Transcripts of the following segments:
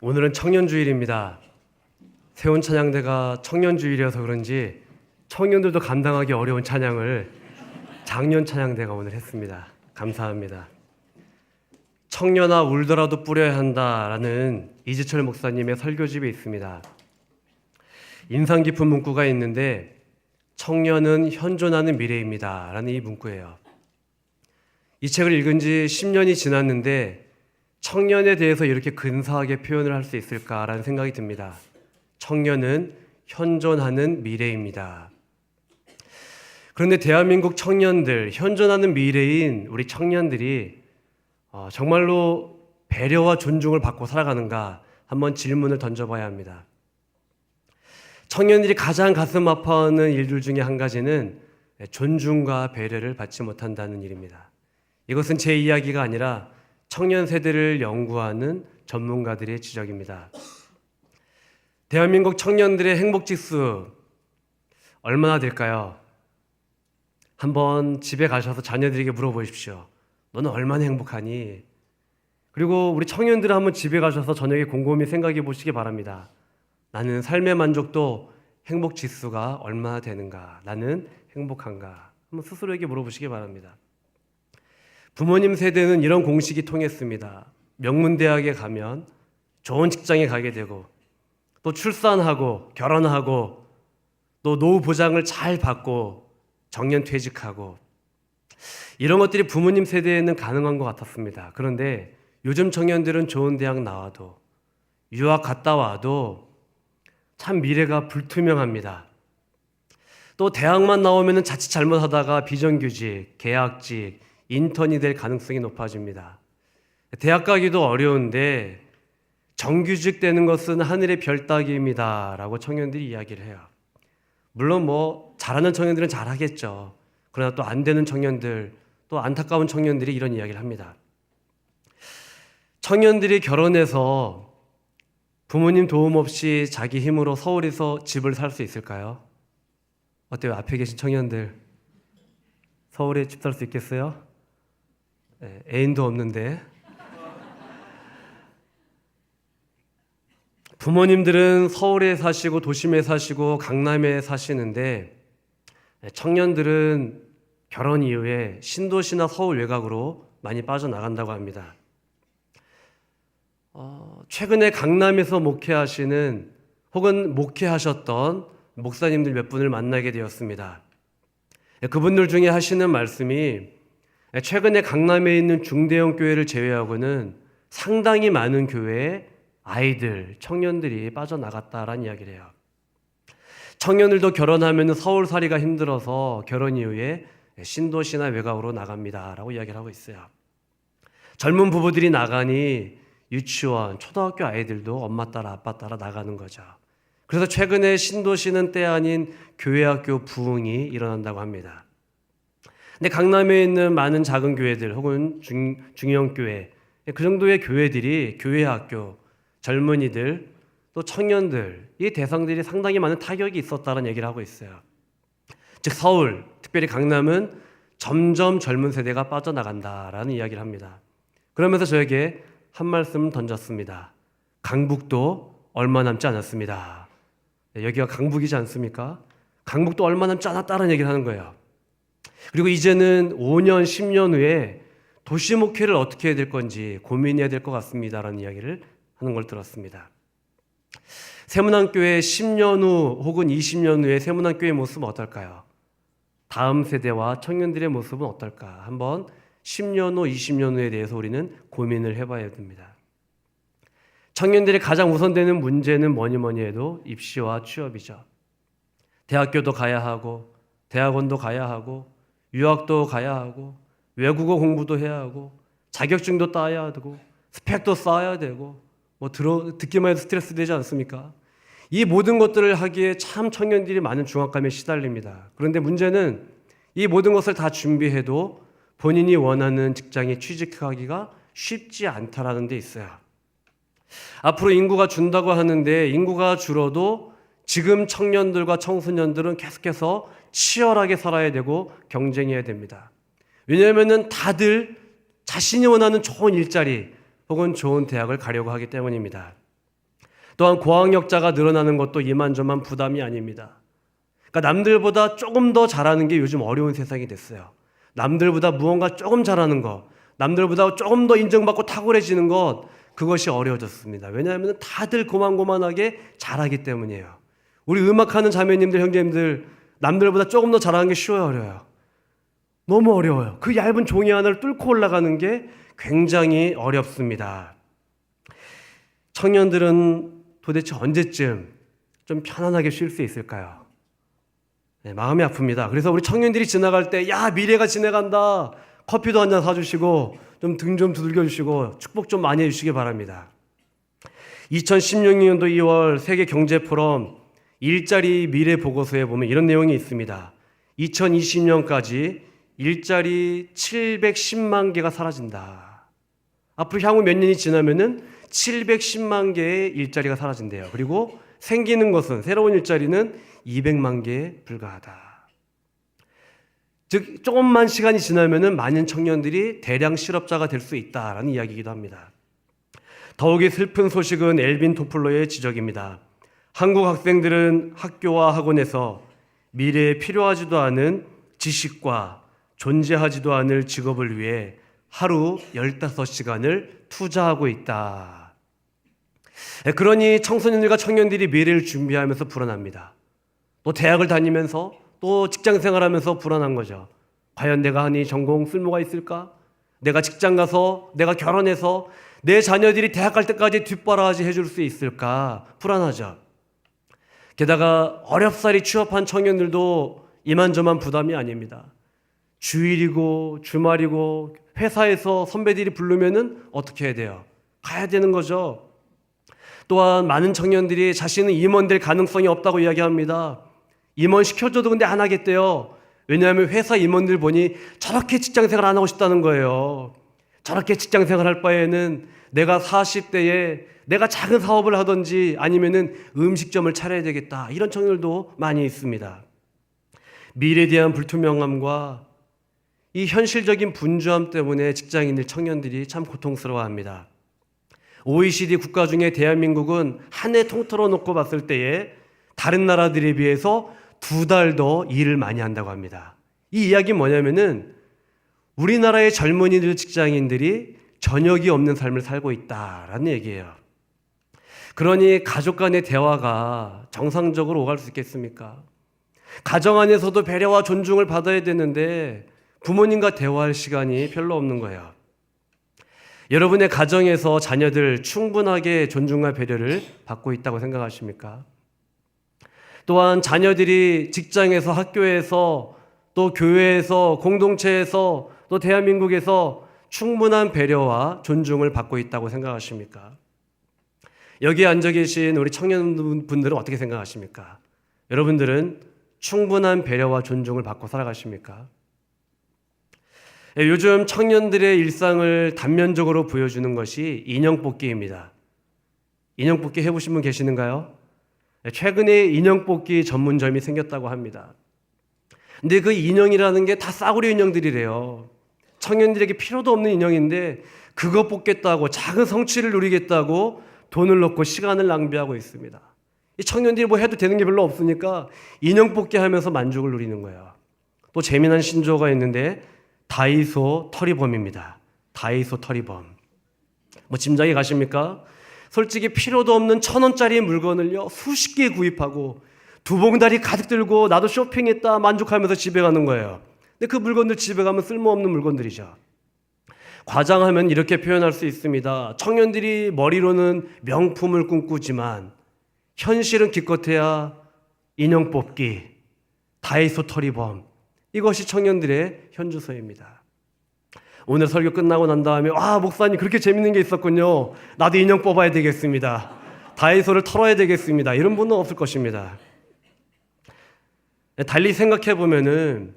오늘은 청년주일입니다. 세운 찬양대가 청년주일이어서 그런지 청년들도 감당하기 어려운 찬양을 장년 찬양대가 오늘 했습니다. 감사합니다. 청년아 울더라도 뿌려야 한다라는 이지철 목사님의 설교집에 있습니다. 인상 깊은 문구가 있는데 청년은 현존하는 미래입니다 라는 이 문구예요. 이 책을 읽은 지 10년이 지났는데 청년에 대해서 이렇게 근사하게 표현을 할 수 있을까라는 생각이 듭니다. 청년은 현존하는 미래입니다. 그런데 대한민국 청년들, 현존하는 미래인 우리 청년들이 정말로 배려와 존중을 받고 살아가는가 한번 질문을 던져봐야 합니다. 청년들이 가장 가슴 아파하는 일들 중에 한 가지는 존중과 배려를 받지 못한다는 일입니다. 이것은 제 이야기가 아니라 청년 세대를 연구하는 전문가들의 지적입니다. 대한민국 청년들의 행복지수 얼마나 될까요? 한번 집에 가셔서 자녀들에게 물어보십시오. 너는 얼마나 행복하니? 그리고 우리 청년들은 한번 집에 가셔서 저녁에 곰곰이 생각해 보시기 바랍니다. 나는 삶의 만족도 행복지수가 얼마나 되는가? 나는 행복한가? 한번 스스로에게 물어보시기 바랍니다. 부모님 세대는 이런 공식이 통했습니다. 명문대학에 가면 좋은 직장에 가게 되고 또 출산하고 결혼하고 또 노후 보장을 잘 받고 정년 퇴직하고 이런 것들이 부모님 세대에는 가능한 것 같았습니다. 그런데 요즘 청년들은 좋은 대학 나와도 유학 갔다 와도 참 미래가 불투명합니다. 또 대학만 나오면 자칫 잘못하다가 비정규직, 계약직, 인턴이 될 가능성이 높아집니다. 대학 가기도 어려운데 정규직 되는 것은 하늘의 별 따기입니다 라고 청년들이 이야기를 해요. 물론 잘하는 청년들은 잘하겠죠. 그러나 또 안 되는 청년들, 또 안타까운 청년들이 이런 이야기를 합니다. 청년들이 결혼해서 부모님 도움 없이 자기 힘으로 서울에서 집을 살 수 있을까요? 어때요? 앞에 계신 청년들 서울에 집 살 수 있겠어요? 애인도 없는데. 부모님들은 서울에 사시고 도심에 사시고 강남에 사시는데 청년들은 결혼 이후에 신도시나 서울 외곽으로 많이 빠져나간다고 합니다. 최근에 강남에서 목회하시는 혹은 목회하셨던 목사님들 몇 분을 만나게 되었습니다. 그분들 중에 하시는 말씀이 최근에 강남에 있는 중대형 교회를 제외하고는 상당히 많은 교회에 아이들, 청년들이 빠져나갔다라는 이야기를 해요. 청년들도 결혼하면 서울살이가 힘들어서 결혼 이후에 신도시나 외곽으로 나갑니다라고 이야기를 하고 있어요. 젊은 부부들이 나가니 유치원, 초등학교 아이들도 엄마 따라 아빠 따라 나가는 거죠. 그래서 최근에 신도시는 때 아닌 교회 학교 부흥이 일어난다고 합니다. 근데 강남에 있는 많은 작은 교회들 혹은 중형 교회, 그 정도의 교회들이 교회 학교, 젊은이들, 또 청년들, 이 대상들이 상당히 많은 타격이 있었다는 얘기를 하고 있어요. 즉 서울, 특별히 강남은 점점 젊은 세대가 빠져나간다라는 이야기를 합니다. 그러면서 저에게 한 말씀 던졌습니다. 강북도 얼마 남지 않았습니다. 여기가 강북이지 않습니까? 강북도 얼마 남지 않았다는 얘기를 하는 거예요. 그리고 이제는 5년, 10년 후에 도시 목회를 어떻게 해야 될 건지 고민해야 될 것 같습니다라는 이야기를 하는 걸 들었습니다. 세문안교회 10년 후 혹은 20년 후에 세문안교회의 모습은 어떨까요? 다음 세대와 청년들의 모습은 어떨까? 한번 10년 후, 20년 후에 대해서 우리는 고민을 해봐야 됩니다. 청년들이 가장 우선되는 문제는 뭐니 해도 입시와 취업이죠. 대학교도 가야 하고 대학원도 가야 하고 유학도 가야 하고 외국어 공부도 해야 하고 자격증도 따야 되고 스펙도 쌓아야 되고 듣기만 해도 스트레스 되지 않습니까? 이 모든 것들을 하기에 참 청년들이 많은 중압감에 시달립니다. 그런데 문제는 이 모든 것을 다 준비해도 본인이 원하는 직장에 취직하기가 쉽지 않다라는 데 있어요. 앞으로 인구가 준다고 하는데 인구가 줄어도 지금 청년들과 청소년들은 계속해서 치열하게 살아야 되고 경쟁해야 됩니다. 왜냐하면 다들 자신이 원하는 좋은 일자리 혹은 좋은 대학을 가려고 하기 때문입니다. 또한 고학력자가 늘어나는 것도 이만저만 부담이 아닙니다. 그러니까 남들보다 조금 더 잘하는 게 요즘 어려운 세상이 됐어요. 남들보다 무언가 조금 잘하는 것, 남들보다 조금 더 인정받고 탁월해지는 것, 그것이 어려워졌습니다. 왜냐하면 다들 고만고만하게 잘하기 때문이에요. 우리 음악하는 자매님들, 형제님들, 남들보다 조금 더 잘하는 게 쉬워요, 어려워요? 너무 어려워요. 그 얇은 종이 하나를 뚫고 올라가는 게 굉장히 어렵습니다. 청년들은 도대체 언제쯤 좀 편안하게 쉴 수 있을까요? 네, 마음이 아픕니다. 그래서 우리 청년들이 지나갈 때, 야, 미래가 지나간다. 커피도 한 잔 사주시고, 좀 등 좀 두들겨 주시고, 축복 좀 많이 해주시기 바랍니다. 2016년도 2월 세계경제포럼 일자리 미래 보고서에 보면 이런 내용이 있습니다. 2020년까지 일자리 710만 개가 사라진다. 앞으로 향후 몇 년이 지나면은 710만 개의 일자리가 사라진대요. 그리고 생기는 것은, 새로운 일자리는 200만 개에 불과하다. 즉, 조금만 시간이 지나면은 많은 청년들이 대량 실업자가 될 수 있다라는 이야기이기도 합니다. 더욱이 슬픈 소식은 엘빈 토플러의 지적입니다. 한국 학생들은 학교와 학원에서 미래에 필요하지도 않은 지식과 존재하지도 않을 직업을 위해 하루 15시간을 투자하고 있다. 그러니 청소년들과 청년들이 미래를 준비하면서 불안합니다. 또 대학을 다니면서 또 직장 생활하면서 불안한 거죠. 과연 내가 하는 이 전공 쓸모가 있을까? 내가 직장 가서, 내가 결혼해서 내 자녀들이 대학 갈 때까지 뒷바라지 해줄 수 있을까? 불안하죠. 게다가 어렵사리 취업한 청년들도 이만저만 부담이 아닙니다. 주일이고 주말이고 회사에서 선배들이 부르면은 어떻게 해야 돼요? 가야 되는 거죠. 또한 많은 청년들이 자신은 임원될 가능성이 없다고 이야기합니다. 임원 시켜줘도 근데 안 하겠대요. 왜냐하면 회사 임원들 보니 저렇게 직장생활 안 하고 싶다는 거예요. 저렇게 직장생활 할 바에는 내가 40대에 내가 작은 사업을 하든지 아니면은 음식점을 차려야 되겠다. 이런 청년들도 많이 있습니다. 미래에 대한 불투명함과 이 현실적인 분주함 때문에 직장인들, 청년들이 참 고통스러워합니다. OECD 국가 중에 대한민국은 한 해 통틀어 놓고 봤을 때에 다른 나라들에 비해서 2달 더 일을 많이 한다고 합니다. 이 이야기는 뭐냐면은 우리나라의 젊은이들, 직장인들이 저녁이 없는 삶을 살고 있다라는 얘기예요. 그러니 가족 간의 대화가 정상적으로 오갈 수 있겠습니까? 가정 안에서도 배려와 존중을 받아야 되는데 부모님과 대화할 시간이 별로 없는 거예요. 여러분의 가정에서 자녀들 충분하게 존중과 배려를 받고 있다고 생각하십니까? 또한 자녀들이 직장에서, 학교에서, 또 교회에서, 공동체에서, 또 대한민국에서 충분한 배려와 존중을 받고 있다고 생각하십니까? 여기에 앉아 계신 우리 청년분들은 어떻게 생각하십니까? 여러분들은 충분한 배려와 존중을 받고 살아가십니까? 요즘 청년들의 일상을 단면적으로 보여주는 것이 인형뽑기입니다. 인형뽑기 해보신 분 계시는가요? 최근에 인형뽑기 전문점이 생겼다고 합니다. 근데 그 인형이라는 게 다 싸구려 인형들이래요. 청년들에게 필요도 없는 인형인데 그거 뽑겠다고, 작은 성취를 누리겠다고 돈을 넣고 시간을 낭비하고 있습니다. 이 청년들이 뭐 해도 되는 게 별로 없으니까 인형 뽑기 하면서 만족을 누리는 거예요. 또 재미난 신조어가 있는데 다이소 털이범입니다. 다이소 털이범. 뭐 짐작이 가십니까? 솔직히 필요도 없는 1,000원짜리 물건을요 수십 개 구입하고 두 봉다리 가득 들고 나도 쇼핑했다 만족하면서 집에 가는 거예요. 근데 그 물건들 집에 가면 쓸모없는 물건들이죠. 과장하면 이렇게 표현할 수 있습니다. 청년들이 머리로는 명품을 꿈꾸지만 현실은 기껏해야 인형 뽑기, 다이소 털이범, 이것이 청년들의 현주소입니다. 오늘 설교 끝나고 난 다음에 와, 목사님 그렇게 재밌는 게 있었군요. 나도 인형 뽑아야 되겠습니다. 다이소를 털어야 되겠습니다. 이런 분은 없을 것입니다. 달리 생각해 보면은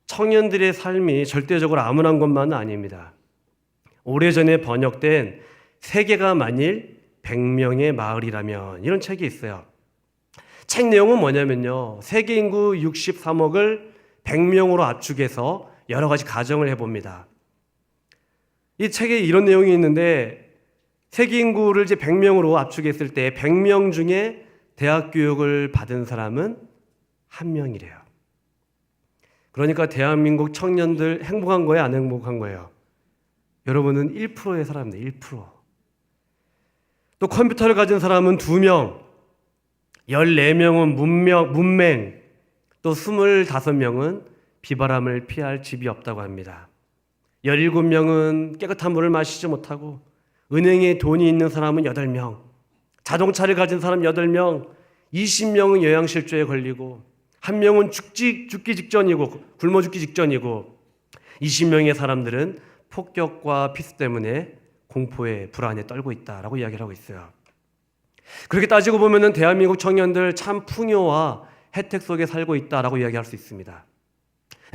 청년들의 삶이 절대적으로 암울한 것만은 아닙니다. 오래전에 번역된 세계가 만일 100명의 마을이라면, 이런 책이 있어요. 책 내용은 뭐냐면요, 세계 인구 63억을 100명으로 압축해서 여러 가지 가정을 해봅니다. 이 책에 이런 내용이 있는데 세계 인구를 이제 100명으로 압축했을 때 100명 중에 대학 교육을 받은 사람은 1명이래요. 그러니까 대한민국 청년들 행복한 거예요, 안 행복한 거예요? 여러분은 1%의 사람입니다. 1%. 또 컴퓨터를 가진 사람은 2명, 14명은 문맹, 또 25명은 비바람을 피할 집이 없다고 합니다. 17명은 깨끗한 물을 마시지 못하고, 은행에 돈이 있는 사람은 8명, 자동차를 가진 사람 8명, 20명은 영양실조에 걸리고, 1명은 죽기 직전이고 굶어 죽기 직전이고, 20명의 사람들은 폭격과 피스 때문에 공포에 불안에 떨고 있다라고 이야기를 하고 있어요. 그렇게 따지고 보면은 대한민국 청년들 참 풍요와 혜택 속에 살고 있다라고 이야기할 수 있습니다.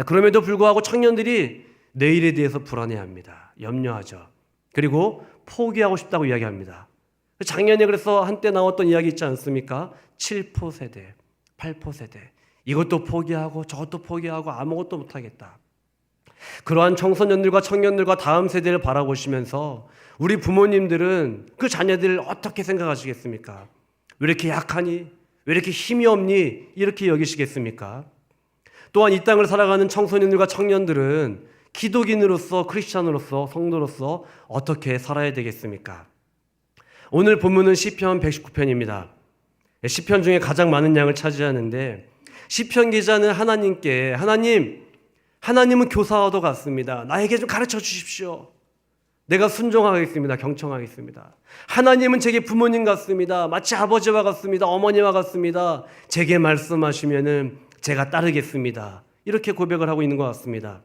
그럼에도 불구하고 청년들이 내일에 대해서 불안해합니다. 염려하죠. 그리고 포기하고 싶다고 이야기합니다. 작년에 그래서 한때 나왔던 이야기 있지 않습니까? 7포 세대, 8포 세대. 이것도 포기하고 저것도 포기하고 아무것도 못하겠다. 그러한 청소년들과 청년들과 다음 세대를 바라보시면서 우리 부모님들은 그 자녀들을 어떻게 생각하시겠습니까? 왜 이렇게 약하니? 왜 이렇게 힘이 없니? 이렇게 여기시겠습니까? 또한 이 땅을 살아가는 청소년들과 청년들은 기독인으로서, 크리스찬으로서, 성도로서 어떻게 살아야 되겠습니까? 오늘 본문은 시편 119편입니다. 시편 중에 가장 많은 양을 차지하는데, 시편 기자는 하나님께 하나님은 교사와도 같습니다. 나에게 좀 가르쳐 주십시오. 내가 순종하겠습니다. 경청하겠습니다. 하나님은 제게 부모님 같습니다. 마치 아버지와 같습니다. 어머니와 같습니다. 제게 말씀하시면은 제가 따르겠습니다. 이렇게 고백을 하고 있는 것 같습니다.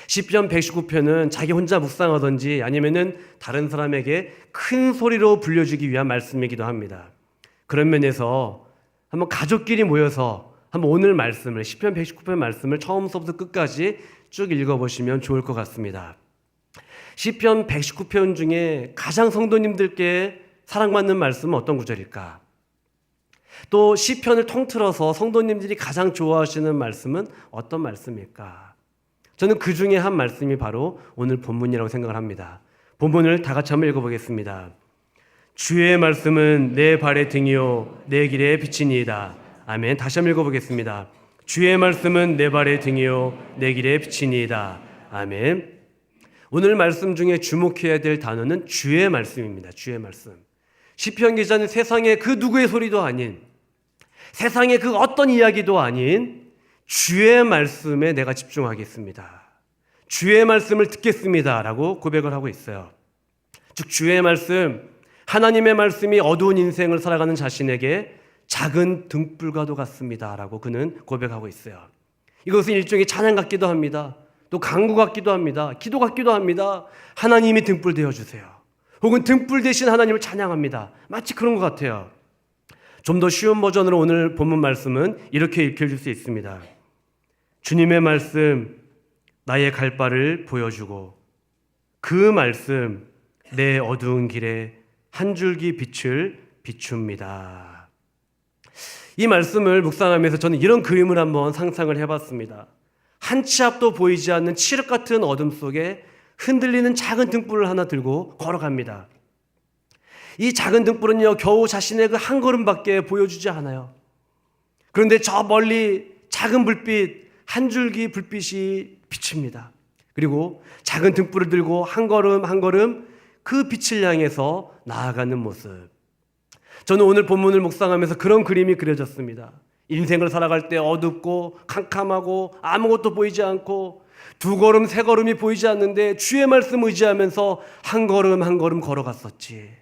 시편 119편은 자기 혼자 묵상하든지 아니면은 다른 사람에게 큰 소리로 불려주기 위한 말씀이기도 합니다. 그런 면에서 한번 가족끼리 모여서 한번 오늘 말씀을, 시편 119편 말씀을 처음부터 끝까지 쭉 읽어보시면 좋을 것 같습니다. 시편 119편 중에 가장 성도님들께 사랑받는 말씀은 어떤 구절일까? 또 시편을 통틀어서 성도님들이 가장 좋아하시는 말씀은 어떤 말씀일까? 저는 그 중에 한 말씀이 바로 오늘 본문이라고 생각을 합니다. 본문을 다 같이 한번 읽어보겠습니다. 주의 말씀은 내 발의 등이요 내 길의 빛이니이다. 아멘. 다시 한번 읽어보겠습니다. 주의 말씀은 내 발의 등이요 내 길의 빛이니이다. 아멘. 오늘 말씀 중에 주목해야 될 단어는 주의 말씀입니다. 주의 말씀. 시편 기자는 세상의 그 누구의 소리도 아닌, 세상의 그 어떤 이야기도 아닌 주의 말씀에 내가 집중하겠습니다. 주의 말씀을 듣겠습니다. 라고 고백을 하고 있어요. 즉 주의 말씀, 하나님의 말씀이 어두운 인생을 살아가는 자신에게 작은 등불과도 같습니다. 라고 그는 고백하고 있어요. 이것은 일종의 찬양 같기도 합니다. 또 강구 같기도 합니다. 기도 같기도 합니다. 하나님이 등불 되어주세요. 혹은 등불 대신 하나님을 찬양합니다. 마치 그런 것 같아요. 좀 더 쉬운 버전으로 오늘 본문 말씀은 이렇게 읽혀질 수 있습니다. 주님의 말씀, 나의 갈 바를 보여주고 그 말씀, 내 어두운 길에 한 줄기 빛을 비춥니다. 이 말씀을 묵상하면서 저는 이런 그림을 한번 상상을 해봤습니다. 한 치 앞도 보이지 않는 칠흑 같은 어둠 속에 흔들리는 작은 등불을 하나 들고 걸어갑니다. 이 작은 등불은요, 겨우 자신의 그 한 걸음밖에 보여주지 않아요. 그런데 저 멀리 작은 불빛, 한 줄기 불빛이 비칩니다. 그리고 작은 등불을 들고 한 걸음 한 걸음 그 빛을 향해서 나아가는 모습. 저는 오늘 본문을 묵상하면서 그런 그림이 그려졌습니다. 인생을 살아갈 때 어둡고 캄캄하고 아무것도 보이지 않고 두 걸음 세 걸음이 보이지 않는데 주의 말씀 의지하면서 한 걸음 한 걸음 걸어갔었지.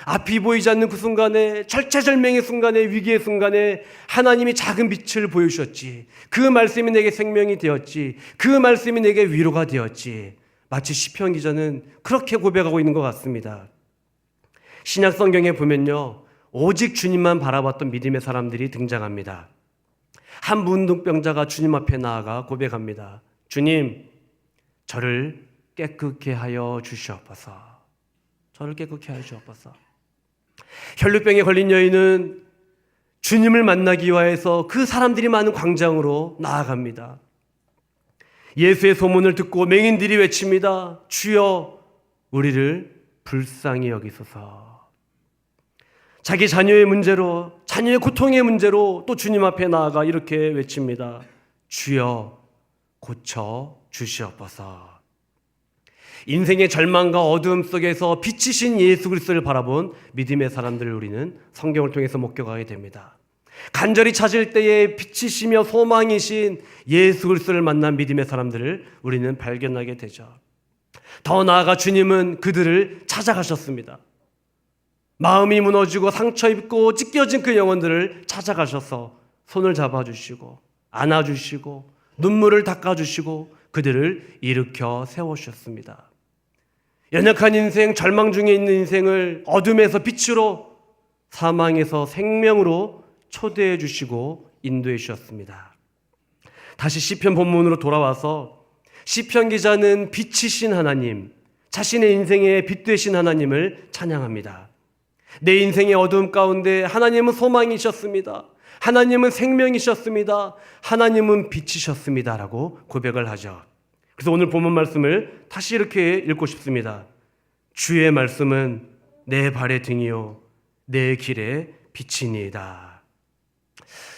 앞이 보이지 않는 그 순간에, 절체절명의 순간에, 위기의 순간에 하나님이 작은 빛을 보여주셨지. 그 말씀이 내게 생명이 되었지. 그 말씀이 내게 위로가 되었지. 마치 시편 기자는 그렇게 고백하고 있는 것 같습니다. 신약 성경에 보면요, 오직 주님만 바라봤던 믿음의 사람들이 등장합니다. 한 문둥병자가 주님 앞에 나아가 고백합니다. 주님, 저를 깨끗게 하여 주시옵소서. 저를 깨끗게 하여 주옵소서. 혈루병에 걸린 여인은 주님을 만나기 위해서 그 사람들이 많은 광장으로 나아갑니다. 예수의 소문을 듣고 맹인들이 외칩니다. 주여, 우리를 불쌍히 여기소서. 자기 자녀의 문제로, 자녀의 고통의 문제로 또 주님 앞에 나아가 이렇게 외칩니다. 주여 고쳐 주시옵소서. 인생의 절망과 어두움 속에서 빛이신 예수 그리스도를 바라본 믿음의 사람들을 우리는 성경을 통해서 목격하게 됩니다. 간절히 찾을 때에 빛이시며 소망이신 예수 그리스도를 만난 믿음의 사람들을 우리는 발견하게 되죠. 더 나아가 주님은 그들을 찾아가셨습니다. 마음이 무너지고 상처 입고 찢겨진 그 영혼들을 찾아가셔서 손을 잡아주시고 안아주시고 눈물을 닦아주시고 그들을 일으켜 세우셨습니다. 연약한 인생, 절망 중에 있는 인생을 어둠에서 빛으로, 사망에서 생명으로 초대해 주시고 인도해 주셨습니다. 다시 시편 본문으로 돌아와서 시편 기자는 빛이신 하나님, 자신의 인생의 빛 되신 하나님을 찬양합니다. 내 인생의 어두움 가운데 하나님은 소망이셨습니다. 하나님은 생명이셨습니다. 하나님은 빛이셨습니다. 라고 고백을 하죠. 그래서 오늘 본문 말씀을 다시 이렇게 읽고 싶습니다. 주의 말씀은 내 발의 등이요 내 길의 빛이니이다.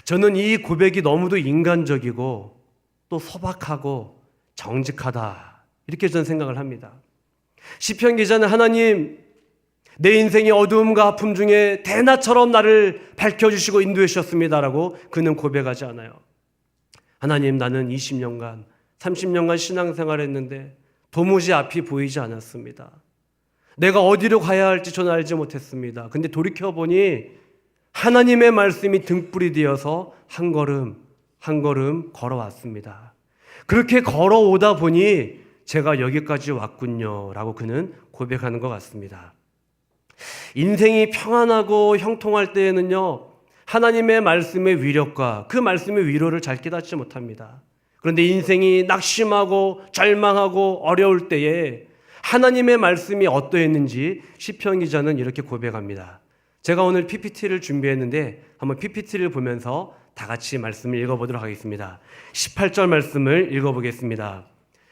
저는 이 고백이 너무도 인간적이고 또 소박하고 정직하다, 이렇게 저는 생각을 합니다. 시편 기자는 하나님, 내 인생의 어두움과 아픔 중에 대낮처럼 나를 밝혀주시고 인도해 주셨습니다라고 그는 고백하지 않아요. 하나님, 나는 20년간 30년간 신앙생활을 했는데 도무지 앞이 보이지 않았습니다. 내가 어디로 가야 할지 저는 알지 못했습니다. 근데 돌이켜보니 하나님의 말씀이 등불이 되어서 한 걸음 한 걸음 걸어왔습니다. 그렇게 걸어오다 보니 제가 여기까지 왔군요 라고 그는 고백하는 것 같습니다. 인생이 평안하고 형통할 때에는요, 하나님의 말씀의 위력과 그 말씀의 위로를 잘 깨닫지 못합니다. 그런데 인생이 낙심하고 절망하고 어려울 때에 하나님의 말씀이 어떠했는지 시편 기자는 이렇게 고백합니다. 제가 오늘 PPT를 준비했는데 한번 PPT를 보면서 다 같이 말씀을 읽어보도록 하겠습니다. 18절 말씀을 읽어보겠습니다.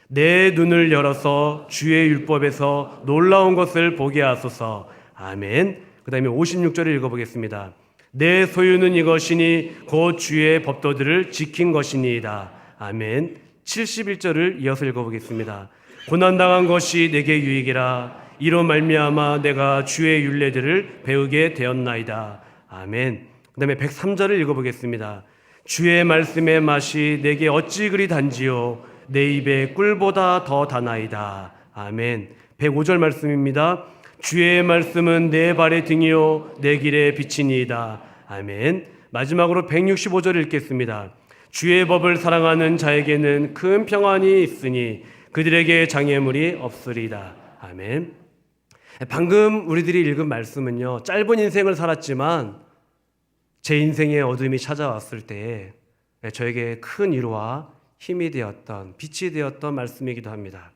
내 눈을 열어서 주의 율법에서 놀라운 것을 보게 하소서. 아멘. 그 다음에 56절을 읽어보겠습니다. 내 소유는 이것이니 곧 주의 법도들을 지킨 것이니이다. 아멘. 71절을 이어서 읽어보겠습니다. 고난당한 것이 내게 유익이라. 이로 말미암아 내가 주의 율례들을 배우게 되었나이다. 아멘. 그 다음에 103절을 읽어보겠습니다. 주의 말씀의 맛이 내게 어찌 그리 단지요 내 입에 꿀보다 더 다나이다. 아멘. 105절 말씀입니다. 주의 말씀은 내 발의 등이요 내 길의 빛이니이다. 아멘. 마지막으로 165절 읽겠습니다. 주의 법을 사랑하는 자에게는 큰 평안이 있으니 그들에게 장애물이 없으리다. 아멘. 방금 우리들이 읽은 말씀은요, 짧은 인생을 살았지만 제 인생의 어둠이 찾아왔을 때에 저에게 큰 위로와 힘이 되었던, 빛이 되었던 말씀이기도 합니다.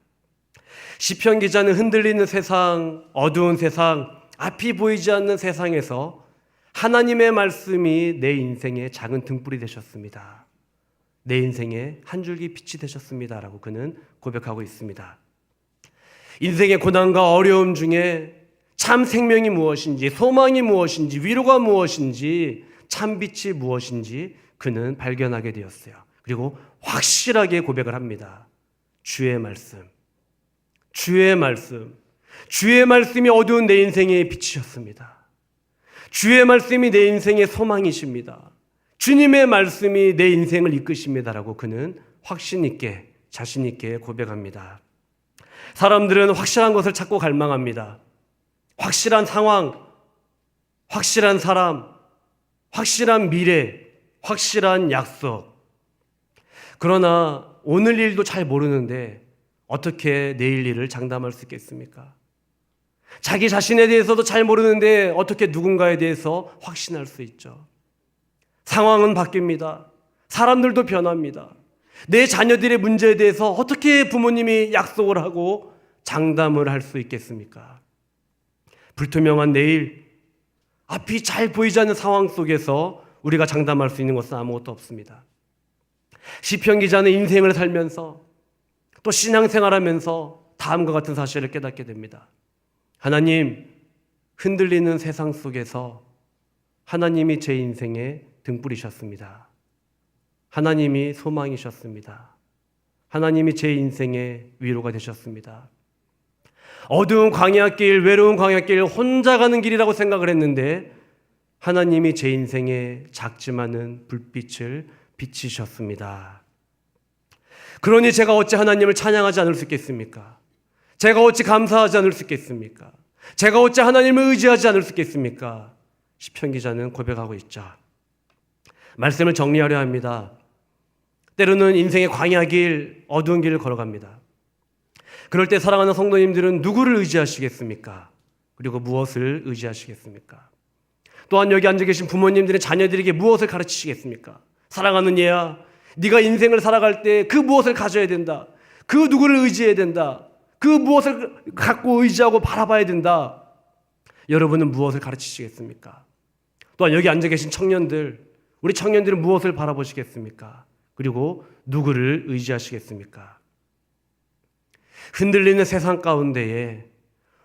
시편 기자는 흔들리는 세상, 어두운 세상, 앞이 보이지 않는 세상에서 하나님의 말씀이 내 인생의 작은 등불이 되셨습니다. 내 인생의 한 줄기 빛이 되셨습니다 라고 그는 고백하고 있습니다. 인생의 고난과 어려움 중에 참 생명이 무엇인지, 소망이 무엇인지, 위로가 무엇인지, 참 빛이 무엇인지 그는 발견하게 되었어요. 그리고 확실하게 고백을 합니다. 주의 말씀, 주의 말씀, 주의 말씀이 어두운 내 인생의 빛이셨습니다. 주의 말씀이 내 인생의 소망이십니다. 주님의 말씀이 내 인생을 이끄십니다라고 그는 확신 있게, 자신 있게 고백합니다. 사람들은 확실한 것을 찾고 갈망합니다. 확실한 상황, 확실한 사람, 확실한 미래, 확실한 약속. 그러나 오늘 일도 잘 모르는데 어떻게 내일 일을 장담할 수 있겠습니까? 자기 자신에 대해서도 잘 모르는데 어떻게 누군가에 대해서 확신할 수 있죠? 상황은 바뀝니다. 사람들도 변합니다. 내 자녀들의 문제에 대해서 어떻게 부모님이 약속을 하고 장담을 할 수 있겠습니까? 불투명한 내일, 앞이 잘 보이지 않는 상황 속에서 우리가 장담할 수 있는 것은 아무것도 없습니다. 시편 기자는 인생을 살면서 또 신앙생활하면서 다음과 같은 사실을 깨닫게 됩니다. 하나님, 흔들리는 세상 속에서 하나님이 제 인생에 등불이셨습니다. 하나님이 소망이셨습니다. 하나님이 제 인생의 위로가 되셨습니다. 어두운 광야길, 외로운 광야길, 혼자 가는 길이라고 생각을 했는데 하나님이 제 인생에 작지만은 불빛을 비치셨습니다. 그러니 제가 어찌 하나님을 찬양하지 않을 수 있겠습니까? 제가 어찌 감사하지 않을 수 있겠습니까? 제가 어찌 하나님을 의지하지 않을 수 있겠습니까? 시편 기자는 고백하고 있죠. 말씀을 정리하려 합니다. 때로는 인생의 광야길, 어두운 길을 걸어갑니다. 그럴 때 사랑하는 성도님들은 누구를 의지하시겠습니까? 그리고 무엇을 의지하시겠습니까? 또한 여기 앉아 계신 부모님들의 자녀들에게 무엇을 가르치시겠습니까? 사랑하는 얘야, 네가 인생을 살아갈 때 그 무엇을 가져야 된다. 그 누구를 의지해야 된다. 그 무엇을 갖고 의지하고 바라봐야 된다. 여러분은 무엇을 가르치시겠습니까? 또한 여기 앉아 계신 청년들, 우리 청년들은 무엇을 바라보시겠습니까? 그리고 누구를 의지하시겠습니까? 흔들리는 세상 가운데에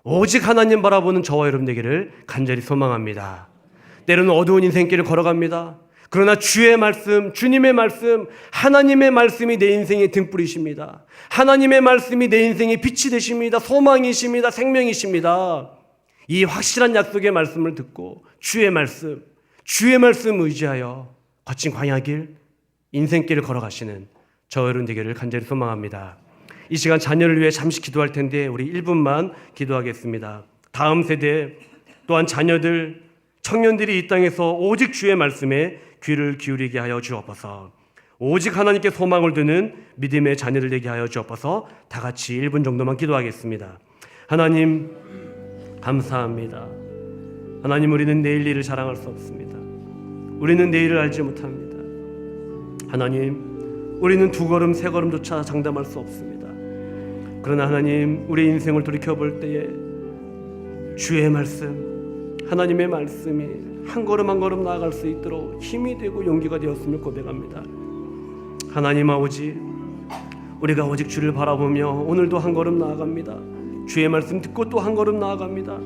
오직 하나님 바라보는 저와 여러분 되기를 간절히 소망합니다. 때로는 어두운 인생길을 걸어갑니다. 그러나 주의 말씀, 주님의 말씀, 하나님의 말씀이 내 인생의 등불이십니다. 하나님의 말씀이 내 인생의 빛이 되십니다. 소망이십니다. 생명이십니다. 이 확실한 약속의 말씀을 듣고 주의 말씀 의지하여 거친 광야길, 인생길을 걸어가시는 저와 여러분 되기를 간절히 소망합니다. 이 시간 자녀를 위해 잠시 기도할 텐데 우리 1분만 기도하겠습니다. 다음 세대 또한 자녀들, 청년들이 이 땅에서 오직 주의 말씀에 귀를 기울이게 하여 주옵소서. 오직 하나님께 소망을 두는 믿음의 자녀들 되게 하여 주옵소서. 다 같이 1분 정도만 기도하겠습니다. 하나님 감사합니다. 하나님, 우리는 내일 일을 자랑할 수 없습니다. 우리는 내일을 알지 못합니다. 하나님, 우리는 두 걸음 세 걸음조차 장담할 수 없습니다. 그러나 하나님, 우리 인생을 돌이켜볼 때에 주의 말씀, 하나님의 말씀이 한 걸음 한 걸음 나아갈 수 있도록 힘이 되고 용기가 되었음을 고백합니다. 하나님 아버지, 우리가 오직 주를 바라보며 오늘도 한 걸음 나아갑니다. 주의 말씀 듣고 또 한 걸음 나아갑니다.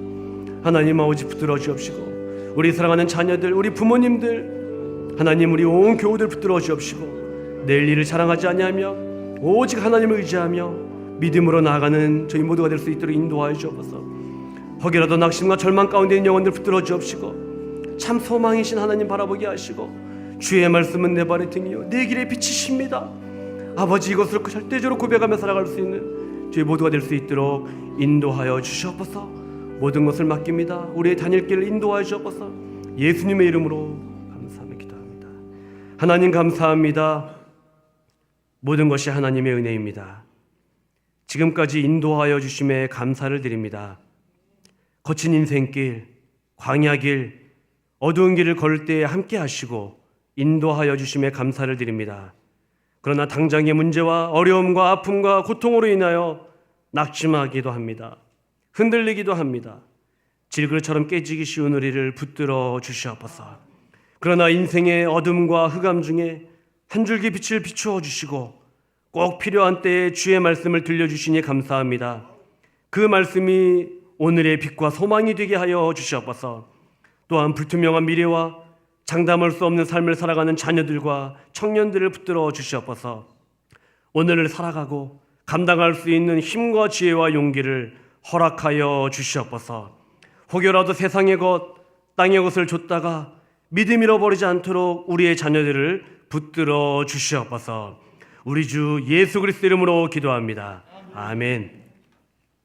하나님 아버지, 붙들어 주옵시고 우리 사랑하는 자녀들, 우리 부모님들, 하나님 우리 온 교우들 붙들어 주옵시고 내일 일을 자랑하지 아니하며 오직 하나님을 의지하며 믿음으로 나아가는 저희 모두가 될 수 있도록 인도하여 주옵소서. 혹여라도 낙심과 절망 가운데 있는 영혼들 붙들어 주옵시고 참 소망이신 하나님 바라보게 하시고 주의 말씀은 내 발의 등이요 내 길의 빛이십니다. 아버지, 이것을 절대적으로 고백하며 살아갈 수 있는 저희 모두가 될 수 있도록 인도하여 주시옵소서. 모든 것을 맡깁니다. 우리의 다닐 길을 인도하여 주옵소서. 예수님의 이름으로 감사하며 기도합니다. 하나님 감사합니다. 모든 것이 하나님의 은혜입니다. 지금까지 인도하여 주심에 감사를 드립니다. 거친 인생길, 광야길, 어두운 길을 걸을 때 함께 하시고 인도하여 주심에 감사를 드립니다. 그러나 당장의 문제와 어려움과 아픔과 고통으로 인하여 낙심하기도 합니다. 흔들리기도 합니다. 질그릇처럼 깨지기 쉬운 우리를 붙들어 주시옵소서. 그러나 인생의 어둠과 흑암 중에 한 줄기 빛을 비추어 주시고 꼭 필요한 때에 주의 말씀을 들려주시니 감사합니다. 그 말씀이 오늘의 빛과 소망이 되게 하여 주시옵소서. 또한 불투명한 미래와 장담할 수 없는 삶을 살아가는 자녀들과 청년들을 붙들어 주시옵소서. 오늘을 살아가고 감당할 수 있는 힘과 지혜와 용기를 허락하여 주시옵소서. 혹여라도 세상의 것, 땅의 것을 줬다가 믿음 잃어버리지 않도록 우리의 자녀들을 붙들어 주시옵소서. 우리 주 예수 그리스도 이름으로 기도합니다. 아멘.